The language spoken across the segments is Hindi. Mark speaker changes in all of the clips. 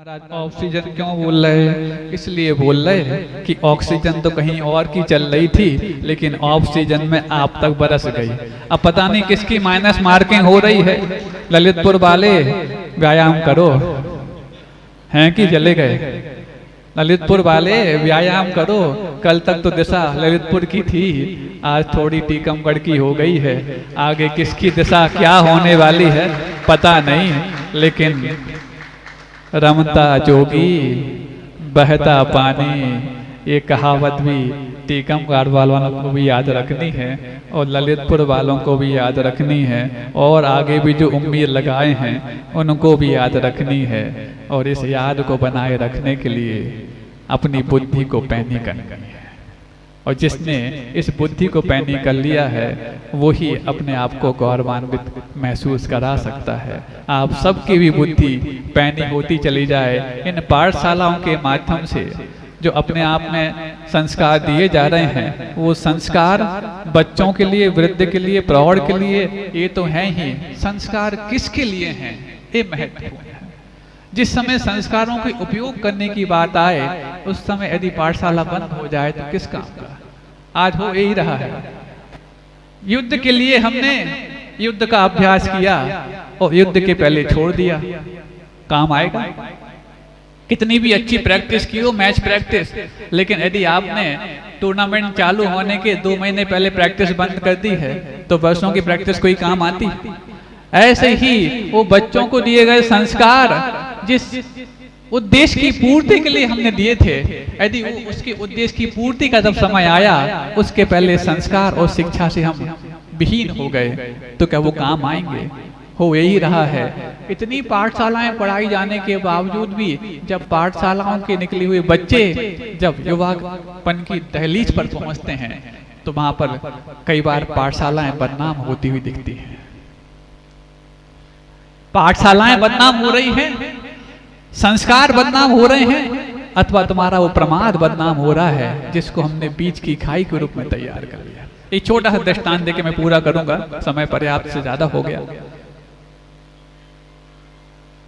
Speaker 1: महाराज ऑक्सीजन क्यों बोल रहे हैं? इसलिए बोल रहे हैं कि ऑक्सीजन तो कहीं और की चल रही थी, लेकिन ऑक्सीजन में आप तक बरस गई। अब पता नहीं किसकी माइनस मार्किंग हो रही है। ललितपुर वाले व्यायाम करो, हैं कि चले गए? ललितपुर वाले व्यायाम करो। कल तक तो दिशा ललितपुर की थी, आज थोड़ी टीकमगढ़ की हो गई है। आगे किसकी दिशा क्या होने वाली है पता नहीं, लेकिन रमता जोगी बहता पानी, ये कहावत भी टीकमगढ़ वालों को भी याद रखनी है और ललितपुर वालों को भी याद रखनी है, और आगे भी जो उम्मीद लगाए हैं उनको भी याद रखनी है। और इस याद को बनाए रखने के लिए अपनी बुद्धि को पैनी करनी है, और जिसने इस बुद्धि को पैनी कर लिया है वही अपने आप को गौरवान्वित महसूस करा सकता है। आप सबकी भी बुद्धि पैनी होती चली जाए। इन पाठशालाओं के माध्यम से जो अपने आप में संस्कार दिए जा रहे हैं, वो संस्कार बच्चों के लिए, वृद्ध के लिए, प्रौढ़ के लिए ये तो हैं ही। संस्कार किसके लिए हैं ये महत्वपूर्ण है। जिस समय संस्कारों के उपयोग करने की बात आए, उस समय यदि पाठशाला बंद हो जाए तो किस काम का? आज हो यही रहा है। युद्ध के लिए हमने युद्ध का अभ्यास किया और युद्ध के पहले छोड़ दिया, काम आएगा? कितनी भी अच्छी प्रैक्टिस की हो, मैच प्रैक्टिस, लेकिन यदि आपने टूर्नामेंट चालू होने के 2 महीने पहले प्रैक्टिस बंद कर दी है तो वर्षों की प्रैक्टिस कोई काम आती? ऐसे ही वो बच्चों को दिए गए संस्कार जिस उद्देश्य की पूर्ति के लिए हमने दिए थे, यदि उसके उद्देश्य की पूर्ति का जब समय आया, उसके पहले संस्कार और शिक्षा से हम विहीन हो गए, तो क्या वो काम आएंगे? हो यही रहा है। इतनी पाठशालाएं पढ़ाई जाने के बावजूद भी जब पाठशालाओं के निकले हुए बच्चे जब युवापन की दहलीज पर पहुंचते हैं तो वहां पर कई बार पाठशालाएं बदनाम होती हुई दिखती हैं। पाठशालाएं बदनाम हो रही हैं, संस्कार बदनाम हो रहे हैं, अथवा तुम्हारा वो प्रमाद बदनाम हो रहा है जिसको हमने बीज की खाई के रूप में तैयार कर लिया। एक छोटा सा दृष्टांत देके मैं पूरा करूंगा, समय पर्याप्त से ज्यादा हो गया।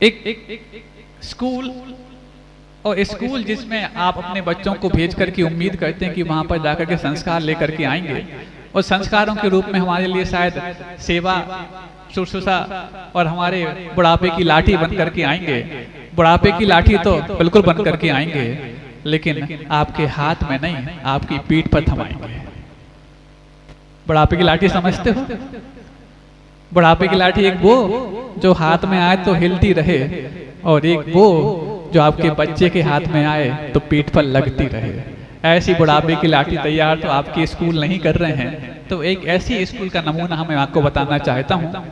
Speaker 1: एक स्कूल, और स्कूल जिसमें आप अपने बच्चों को भेज करके उम्मीद करते हैं कि वहां पर जाकर के संस्कार लेकर के आएंगे, और संस्कारों के रूप में हमारे लिए शायद सेवा, शुश्रूषा और हमारे बुढ़ापे की लाठी बन करके आएंगे। बुढ़ापे की लाठी तो बिल्कुल बन करके आएंगे, लेकिन आपके हाथ में नहीं, आपकी पीठ पर थमाएंगे। बुढ़ापे की लाठी समझते हो? बुढ़ापे की लाठी एक वो जो हाथ में आए तो हिलती रहे, और एक वो जो आपके बच्चे के हाथ में आए तो पीठ पर लगती रहे। ऐसी बुढ़ापे की लाठी तैयार तो आपके स्कूल नहीं कर रहे हैं। तो एक ऐसी स्कूल का नमूना मैं आपको बताना चाहता हूँ।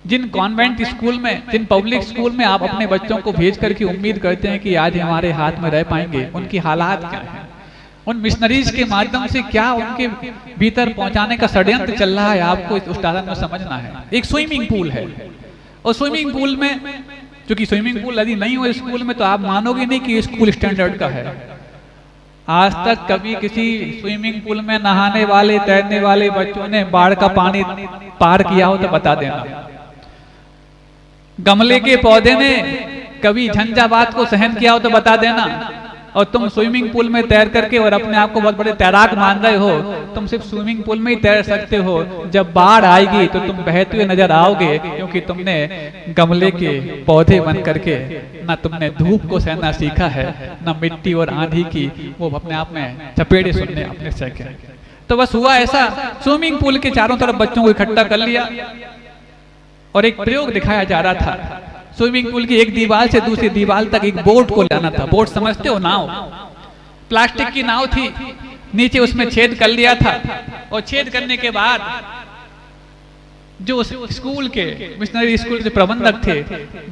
Speaker 1: जिन कॉन्वेंट स्कूल में, जिन पब्लिक स्कूल में आप अपने बच्चों को भेज करके उम्मीद करते हैं कि आज हमारे हाथ में रह पाएंगे, उनकी हालात क्या है? उन मिशनरीज के माध्यम से क्या उनके भीतर पहुंचाने का षड्यंत्र चल रहा है, आपको इस उस्तादन में समझना है। एक स्विमिंग पूल है, और स्विमिंग पूल में, क्योंकि स्विमिंग पूल यदि नहीं हो स्कूल में तो आप मानोगे नहीं कि स्कूल स्टैंडर्ड का है। आज तक कभी किसी स्विमिंग पूल में नहाने वाले, तैरने वाले बच्चों ने बाढ़ का पानी पार किया हो तो बता देना। गमले के पौधे ने कभी झंझावात को सहन किया हो तो बता देना। और तुम स्विमिंग पूल में तैर करके और अपने आप को बहुत बड़े तैराक मान रहे हो, तुम सिर्फ स्विमिंग पूल में ही तैर सकते हो। जब बाढ़ आएगी तो तुम बहते हुए नजर आओगे, क्योंकि तुमने गमले के पौधे बन करके ना तुमने धूप को सहना सीखा है, ना मिट्टी और आंधी की वो अपने आप में चपेड़े सुनने अपने सीखे। तो बस हुआ ऐसा, स्विमिंग पूल के चारों तरफ बच्चों को इकट्ठा कर लिया और एक प्रयोग दिखाया जा रहा था। स्विमिंग पूल की एक दीवार से दूसरी दीवार तक एक बोट को लाना था। बोट समझते हो? नाव, प्लास्टिक की नाव थी, नीचे उसमें छेद कर लिया था, और छेद करने के बाद जो स्कूल के, मिशनरी स्कूल के प्रबंधक थे,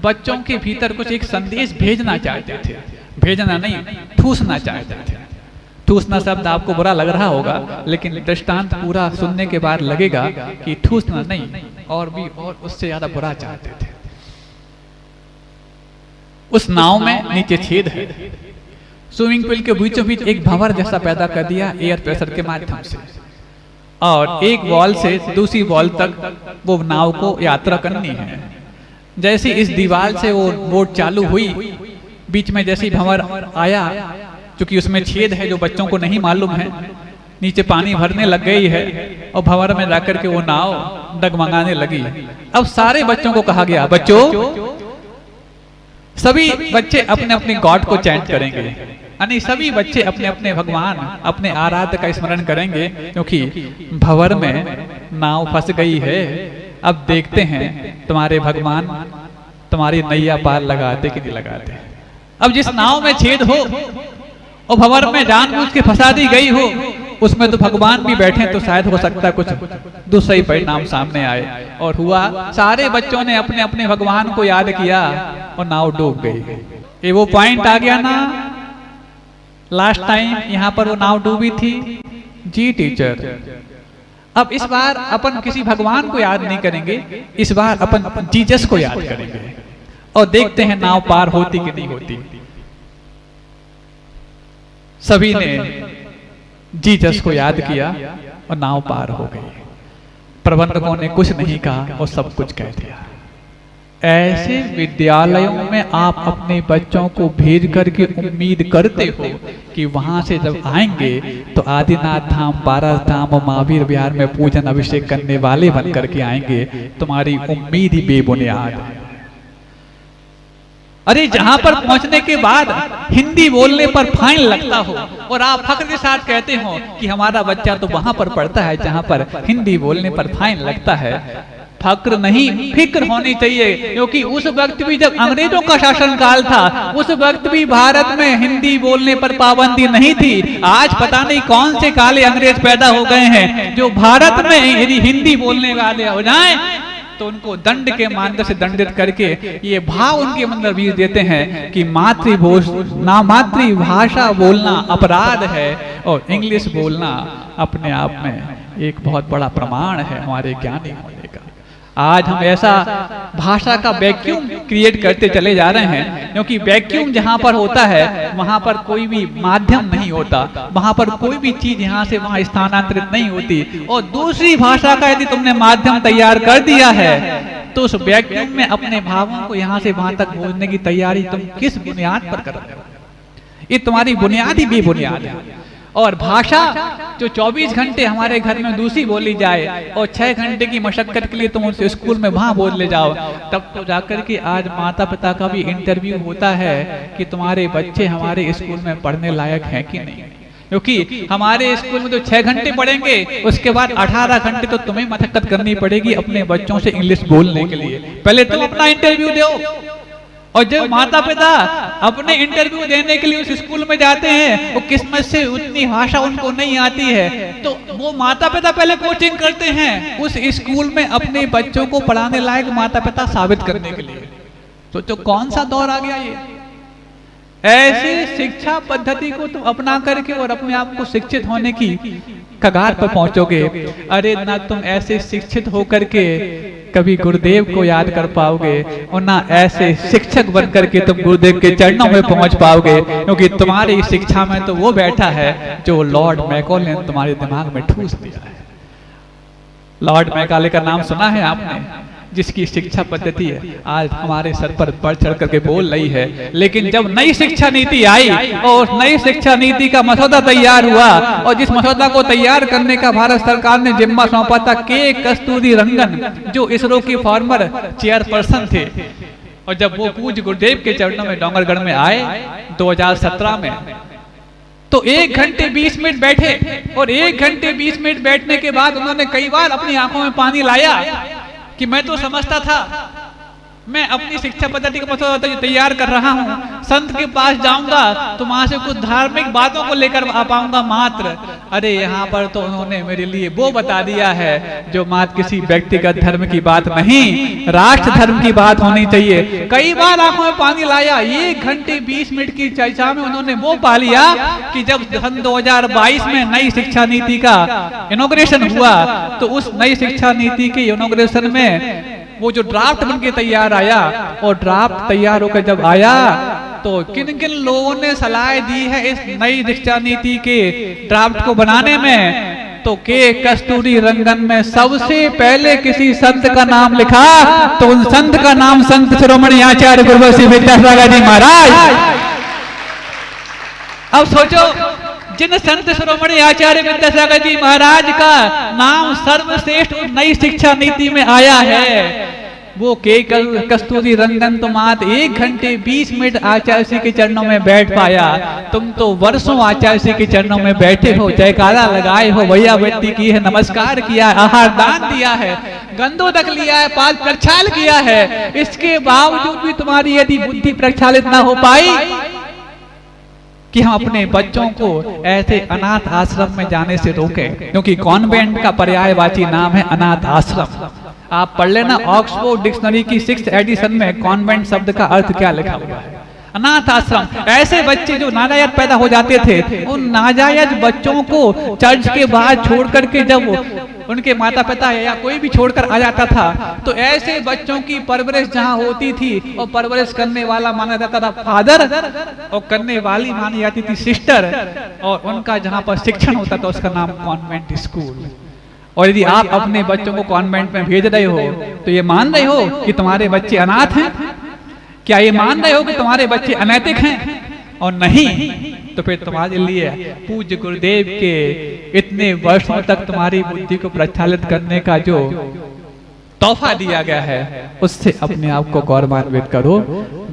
Speaker 1: बच्चों के भीतर कुछ एक संदेश भेजना चाहते थे। भेजना नहीं, ठूसना चाहते थे। ठूसना शब्द आपको बुरा लग रहा होगा, लेकिन दृष्टांत पूरा सुनने के बाद लगेगा कि ठूसना नहीं, और भी और उससे ज्यादा बुरा चाहते थे। उस नाव में नीचे छेद है, स्विमिंग पूल के बीचों बीच एक भंवर जैसा पैदा कर दिया एयर प्रेशर के माध्यम से, और एक वॉल से दूसरी वॉल तक वो नाव को यात्रा करनी है। जैसे इस दीवार से वो बोट चालू हुई बीच में जैसे ही भंवर आया, क्योंकि उसमें छेद है जो बच्चों को नहीं मालूम है, नीचे पानी भरने लग गई है और भंवर में जाकर के वो नाव डगमगाने लगी। अब सारे बच्चों को कहा गया, बच्चों सभी बच्चे अपने अपने गॉड को चैंट करेंगे, यानी सभी बच्चे अपने अपने भगवान, अपने आराध्य का स्मरण करेंगे, क्योंकि भंवर में नाव फंस गई है। अब देखते हैं तुम्हारे भगवान तुम्हारी नैया पार लगाते कि नहीं लगाते। अब जिस नाव में छेद हो और भंवर में जानबूझ के फंसा दी गई हो, उसमें तो भगवान भी बैठे तो शायद हो सकता कुछ दूसरा ही परिणाम सामने आए। और हुआ, सारे बच्चों ने अपने अपने भगवान को याद किया और नाव डूब गई। ये वो पॉइंट आ गया ना, लास्ट टाइम यहाँ पर वो नाव डूबी थी। जी टीचर, अब इस बार अपन किसी भगवान को याद नहीं करेंगे, इस बार अपन जीसस को याद करेंगे और देखते हैं नाव पार होती कि नहीं होती। सभी ने जीसस को याद किया और नाव पार हो गई। प्रबंधकों ने कुछ नहीं कहा और सब कुछ कह दिया। ऐसे विद्यालयों में आप अपने बच्चों को भेज करके उम्मीद करते हो कि वहां से जब आएंगे तो आदिनाथ धाम, पारस धाम और महावीर विहार में पूजन अभिषेक करने वाले बन करके आएंगे। तुम्हारी उम्मीद ही बेबुनियाद है। अरे जहां पर पहुंचने के बाद हिंदी बोलने पर फाइन लगता हो और आप फख्र के साथ कहते हो कि हमारा बच्चा तो वहां पर पढ़ता है जहां पर हिंदी बोलने पर फाइन लगता है। फक्र नहीं, फिक्र होनी चाहिए, क्योंकि उस वक्त भी जब अंग्रेजों का शासनकाल था, उस वक्त भी भारत में हिंदी बोलने पर पाबंदी नहीं थी। आज पता नहीं कौन से काले अंग्रेज पैदा हो गए हैं जो भारत में यदि हिंदी बोलने वाले हो जाएं तो उनको दंड के मानदंड से दंडित करके ये भाव उनके अंदर बीज देते हैं कि मातृभाषा बोलना अपराध है और इंग्लिश बोलना अपने आप में एक बहुत बड़ा प्रमाण है हमारे ज्ञानी होने का। आज हम ऐसा भाषा का वैक्यूम क्रिएट करते चले जा रहे हैं, क्योंकि वैक्यूम जहां पर होता है वहां पर कोई भी माध्यम नहीं होता, वहां पर कोई भी चीज यहां से वहां स्थानांतरित नहीं होती। और दूसरी भाषा का यदि तुमने माध्यम तैयार कर दिया है तो उस वैक्यूम में अपने भावों को यहां से वहां तक भेजने की तैयारी तुम किस बुनियाद पर कर रहे हो? ये तुम्हारी बुनियाद ही बेबुनियाद है। और भाषा जो 24 घंटे हमारे घर में दूसरी बोली जाए और 6 घंटे की मशक्कत के लिए तुम उस स्कूल में वहां बोल ले जाओ, तब तो जाकर के आज माता पिता का भी इंटरव्यू होता है कि तुम्हारे बच्चे हमारे स्कूल में पढ़ने लायक हैं कि नहीं। क्योंकि हमारे स्कूल में तो 6 घंटे पढ़ेंगे, उसके बाद 18 घंटे तो तुम्हें मशक्कत करनी पड़ेगी अपने बच्चों से इंग्लिश बोलने के लिए। पहले तुम अपना इंटरव्यू दो, और जब माता पिता अपने इंटरव्यू देने के लिए उस स्कूल में जाते हैं, वो किस्मत से उतनी भाषा उनको नहीं आती है, तो वो माता पिता पहले कोचिंग करते हैं उस स्कूल में अपने बच्चों को पढ़ाने लायक माता पिता साबित करने के लिए। तो कौन सा दौर आ गया ये? ऐसे शिक्षा पद्धति को तुम अपना करके और अपने आप को शिक्षित होने की कगार पर पहुंचोगे। अरे ना तुम ऐसे शिक्षित होकर के कभी गुरुदेव को याद कर पाओगे और ना ऐसे शिक्षक बन करके तुम गुरुदेव के चरणों में पहुंच पाओगे, क्योंकि तुम्हारी शिक्षा में तो वो बैठा है जो लॉर्ड मैकॉले ने तुम्हारे दिमाग में ठूस दिया है। लॉर्ड मैकॉले का नाम सुना है आपने, जिसकी शिक्षा पद्धति है आज हमारे सर पर बढ़ चढ़ करके बोल रही है। लेकिन जब नई शिक्षा नीति आई और नई शिक्षा नीति का मसौदा तैयार हुआ, और जिस मसौदा को तैयार करने का भारत सरकार ने जिम्मा सौंपा था के कस्तूरी रंगन, जो इसरो के फॉर्मर चेयरपर्सन थे, और जब वो पूज्य गुरुदेव के चरणों में डोंगरगढ़ में आए 2017 में, तो 1 घंटे 20 मिनट बैठे, और 1 घंटे 20 मिनट बैठने के बाद उन्होंने कई बार अपनी आंखों में पानी लाया कि मैं तो समझता था मैं अपनी शिक्षा पद्धति का मसौदा तैयार कर रहा हूँ, संत के पास जाऊंगा तो वहां से कुछ धार्मिक बातों को लेकर आ पाऊंगा मात्र। अरे यहाँ पर तो उन्होंने मेरे लिए वो बता दिया है जो मात्र किसी व्यक्तिगत धर्म की बात नहीं, राष्ट्र धर्म की बात होनी चाहिए। कई बार आंखों में पानी लाया। 1 घंटे 20 मिनट की चर्चा में उन्होंने वो पा लिया कि जब सन 2022 में नई शिक्षा नीति का इनॉग्रेशन हुआ, तो उस नई शिक्षा नीति के इनॉग्रेशन में वो जो ड्राफ्ट बनके तैयार आया, और ड्राफ्ट तैयार होकर जब आया तो किन किन लोगों ने सलाह दी है इस नई शिक्षा नीति के ड्राफ्ट को बनाने में, तो के कस्तूरी रंगन में सबसे पहले किसी संत का नाम लिखा तो उन संत का नाम संत शिरोमणि आचार्य गुरुवंशी विद्यासागर जी महाराज। अब सोचो, जिन संत शिरोमणि आचार्य विद्यासागर जी महाराज का नाम सर्वश्रेष्ठ नई शिक्षा नीति में आया है, वो के कस्तूरी रंगन तो मात्र 1 घंटे 20 मिनट आचार्य श्री के चरणों में बैठ पाया। तुम तो वर्षों आचार्य श्री के चरणों में बैठे हो, जयकारा लगाए हो, भैया बेटी की है, नमस्कार किया है, आहार दान दिया है, गंधोदक लिया है, पाद प्रक्षाल किया है। इसके बावजूद भी तुम्हारी यदि बुद्धि प्रक्षालित ना हो पाई कि हम अपने बच्चों को ऐसे अनाथ आश्रम में जाने से रोकें, क्योंकि कॉन्वेंट का पर्यायवाची नाम है अनाथ आश्रम। आप पढ़ लेना ऑक्सफोर्ड डिक्शनरी की 6th एडिशन में कॉन्वेंट शब्द का अर्थ क्या लिखा हुआ है, अनाथ आश्रम। ऐसे बच्चे जो नाजायज पैदा हो जाते थे, उन नाजायज बच्चों को चर्च के बाहर छोड़ करके जब उनके माता पिता या कोई भी छोड़कर आ जाता था, तो ऐसे बच्चों की परवरिश जहाँ होती थी और परवरिश करने वाला माना जाता था फादर और करने वाली मानी जाती थी सिस्टर, और उनका जहाँ पर शिक्षण होता था उसका नाम कॉन्वेंट स्कूल। और यदि आप अपने बच्चों को कॉन्वेंट में भेज रहे हो तो ये मान रहे हो कि तुम्हारे बच्चे अनाथ हैं? क्या ये मान रहे हो कि तुम्हारे बच्चे अनैतिक हैं? और नहीं तो फिर तुम्हारे लिए पूज्य गुरुदेव के इतने वर्षों तक तुम्हारी बुद्धि को प्रक्षालित करने का जो तोहफा दिया गया है, उससे अपने आप को गौरवान्वित करो।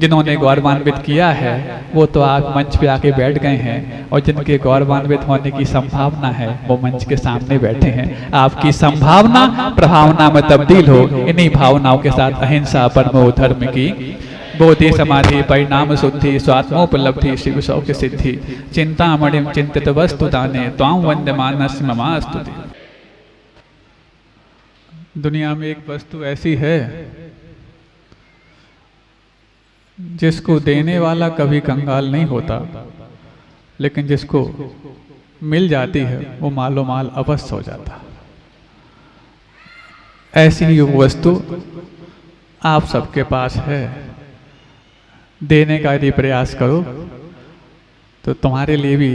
Speaker 1: जिन्होंने गौरवान्वित किया है वो तो आप मंच पे आके बैठ गए हैं, और जिनके गौरवान्वित होने की संभावना है वो मंच के सामने बैठे हैं। आपकी संभावना प्रभावना में तब्दील हो। इन्हीं भावनाओं के साथ अहिंसा परमो धर्म की बोधि समाधि परिणाम शुद्धि स्वात्मोपलब्धि शिव सौख्य सिद्धि चिंतामणिम चिंतित वस्तु दाने त्वां वंद्यमानस्य ममास्तुति। दुनिया में एक वस्तु ऐसी है जिसको देने वाला कभी कंगाल नहीं होता, लेकिन जिसको मिल जाती है वो मालो माल अवश्य हो जाता। ऐसी ही वो वस्तु आप सबके पास है। देने का यदि प्रयास करो तो तुम्हारे लिए भी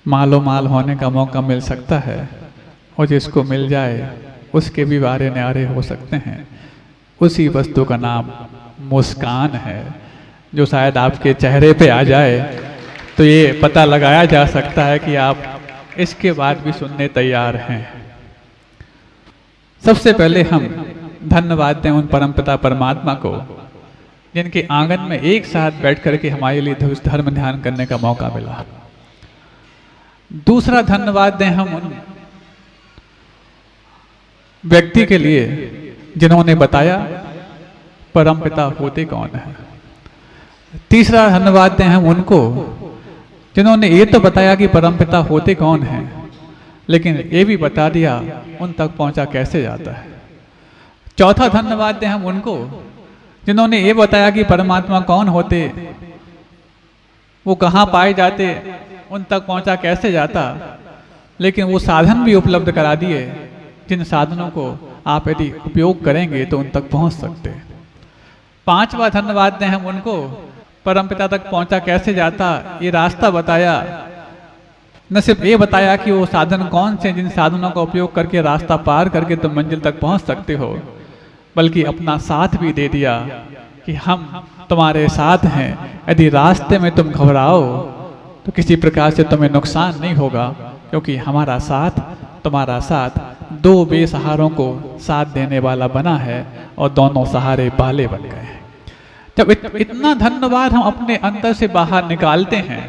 Speaker 1: मालो माल होने का मौका मिल सकता है, और जिसको मिल जाए उसके भी वारे न्यारे हो सकते हैं। उसी वस्तु का नाम मुस्कान है, जो शायद आपके चेहरे पे आ जाए तो ये पता लगाया जा सकता है कि आप इसके बाद भी सुनने तैयार हैं। सबसे पहले हम धन्यवाद दें उन परमपिता परमात्मा को जिनके आंगन में एक साथ बैठ करके हमारे लिए धर्म ध्यान करने का मौका मिला। दूसरा धन्यवाद दें हम उन व्यक्ति के लिए जिन्होंने बताया परमपिता होते कौन है। तीसरा धन्यवाद दें हम उनको जिन्होंने ये तो बताया कि परमपिता होते कौन है, लेकिन ये भी बता दिया उन तक पहुंचा कैसे जाता है। चौथा धन्यवाद दें हम उनको जिन्होंने ये बताया कि परमात्मा कौन होते, वो कहाँ पाए जाते, उन तक पहुंचा कैसे जाता, लेकिन वो साधन भी उपलब्ध करा दिए जिन साधनों को आप यदि उपयोग करेंगे तो उन तक पहुंच सकते। पांचवा धन्यवाद दें हम उनको परमपिता तक पहुंचा कैसे जाता, ये रास्ता बताया। न सिर्फ ये बताया कि वो साधन कौन से जिन साधनों का उपयोग करके रास्ता पार करके तुम मंजिल तक पहुंच सकते हो, बल्कि अपना साथ भी दे दिया कि हम तुम्हारे साथ हैं। यदि रास्ते में तुम घबराओ तो किसी प्रकार से तुम्हें नुकसान नहीं होगा, क्योंकि हमारा साथ तुम्हारा साथ दो बेसहारों को साथ देने वाला बना है और दोनों सहारे बाले बन गए हैं। जब इतना धन्यवाद हम अपने अंदर से बाहर निकालते हैं,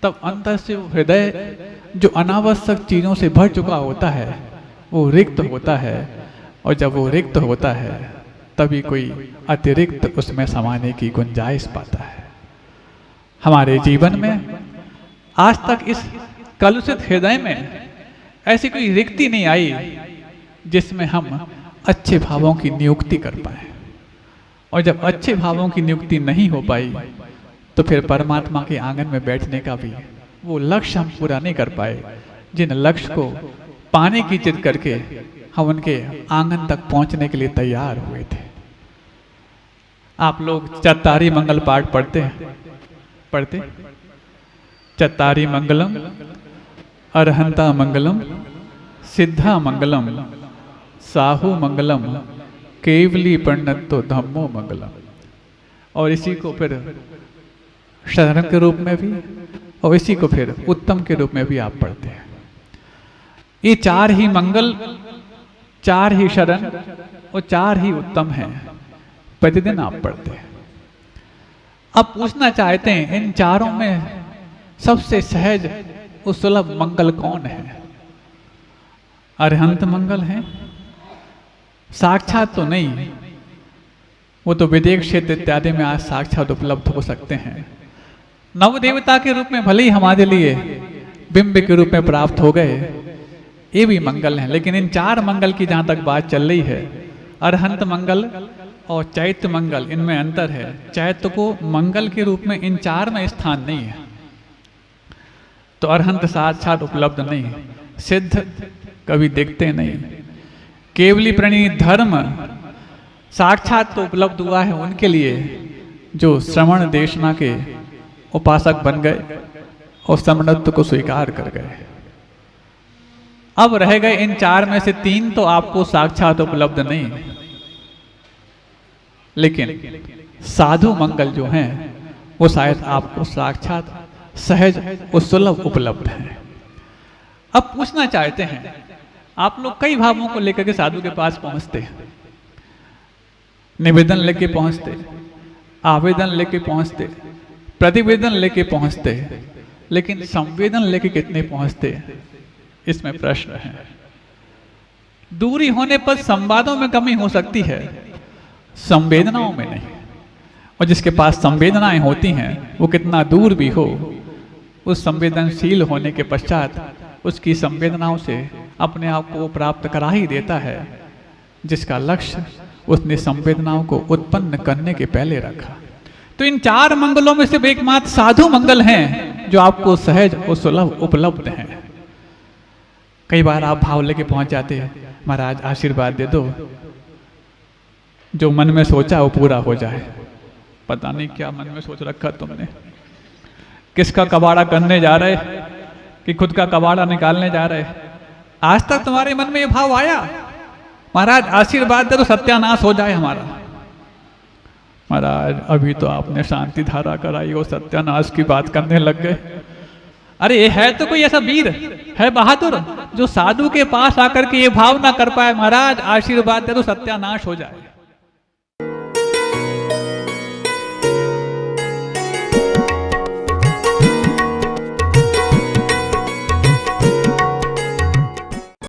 Speaker 1: तब अंदर से वो हृदय जो अनावश्यक चीज़ों से भर चुका होता है वो रिक्त होता है, और जब वो रिक्त होता है तभी कोई अतिरिक्त उसमें समाने की गुंजाइश पाता है। हमारे जीवन में आज तक इस कलुषित हृदय में ऐसी कोई रिक्ति नहीं आई जिसमें हम अच्छे भावों की नियुक्ति कर पाए, और जब अच्छे भावों की नियुक्ति नहीं हो पाई तो फिर परमात्मा के आंगन में बैठने का भी वो लक्ष्य हम पूरा नहीं कर पाए जिन लक्ष्य को पाने की जिद करके हम उनके आंगन तक पहुंचने के लिए तैयार हुए थे। आप लोग चत्तारी मंगल पाठ पढ़ते चत्तारी मंगलम अरहंता मंगलम, सिद्धा मंगलम, साहू मंगलम, केवली परिणतो धम्मो मंगलम। और इसी को फिर शरण के रूप में भी और इसी को फिर उत्तम के रूप में भी आप पढ़ते हैं। ये चार ही मंगल, चार ही शरण और चार ही उत्तम हैं, प्रतिदिन आप पढ़ते हैं। अब पूछना चाहते हैं इन चारों में सबसे सहज और सुलभ मंगल कौन है? अरहंत मंगल है? साक्षात तो नहीं, वो तो विदेश क्षेत्र इत्यादि में आज साक्षात उपलब्ध हो सकते हैं। नव देवता के रूप में भले ही हमारे लिए बिंब के रूप में प्राप्त हो गए, ये भी मंगल हैं। लेकिन इन चार मंगल की जहाँ तक बात चल रही है, अरहंत मंगल और चैत्य मंगल, इनमें अंतर है। चैत्य को मंगल के रूप में इन चार में स्थान नहीं है, तो अरहंत साक्षात उपलब्ध नहीं, सिद्ध कभी देखते नहीं। केवली प्रणीत धर्म साक्षात तो उपलब्ध हुआ है उनके लिए जो श्रवण देशना के उपासक बन गए और श्रवणत्व को स्वीकार कर गए। अब रह गए इन चार में से तीन, तो आपको साक्षात उपलब्ध नहीं, लेकिन साधु मंगल जो हैं वो शायद आपको साक्षात सहज और सुलभ उपलब्ध है। अब पूछना चाहते हैं, आप लोग कई भावों को लेकर के साधु के पास पहुंचते हैं, निवेदन लेके पहुंचते, आवेदन लेके पहुंचते, प्रतिवेदन लेके पहुंचते, लेकिन संवेदन लेके कितने पहुंचते, इसमें प्रश्न है। दूरी होने पर संवादों में कमी हो सकती है, संवेदनाओं में नहीं। और जिसके पास संवेदनाएं होती हैं वो कितना दूर भी हो, उस संवेदनशील होने के पश्चात उसकी संवेदनाओं से अपने आप को प्राप्त करा ही देता है, जिसका लक्ष्य उसने संवेदनाओं को उत्पन्न करने के पहले रखा। तो इन चार मंगलों में सिर्फ एकमात्र साधु मंगल हैं जो आपको सहज और सुलभ उपलब्ध हैं। कई बार आप भाव लेके पहुंच जाते हैं, महाराज आशीर्वाद दे दो, जो मन में सोचा वो पूरा हो जाए। पता नहीं क्या मन में सोच रखा तुमने, किसका कबाड़ा करने जा रहे कि खुद का कबाड़ा निकालने जा रहे। आज तक तुम्हारे मन में ये भाव आया, महाराज आशीर्वाद दे तो सत्यानाश हो जाए हमारा। महाराज अभी तो आपने शांति धारा कराई और सत्यानाश की बात करने लग गए। अरे ये है तो कोई ऐसा वीर है, बहादुर, जो साधु के पास आकर के ये भाव ना कर पाए, महाराज आशीर्वाद दे तो सत्यानाश हो जाए।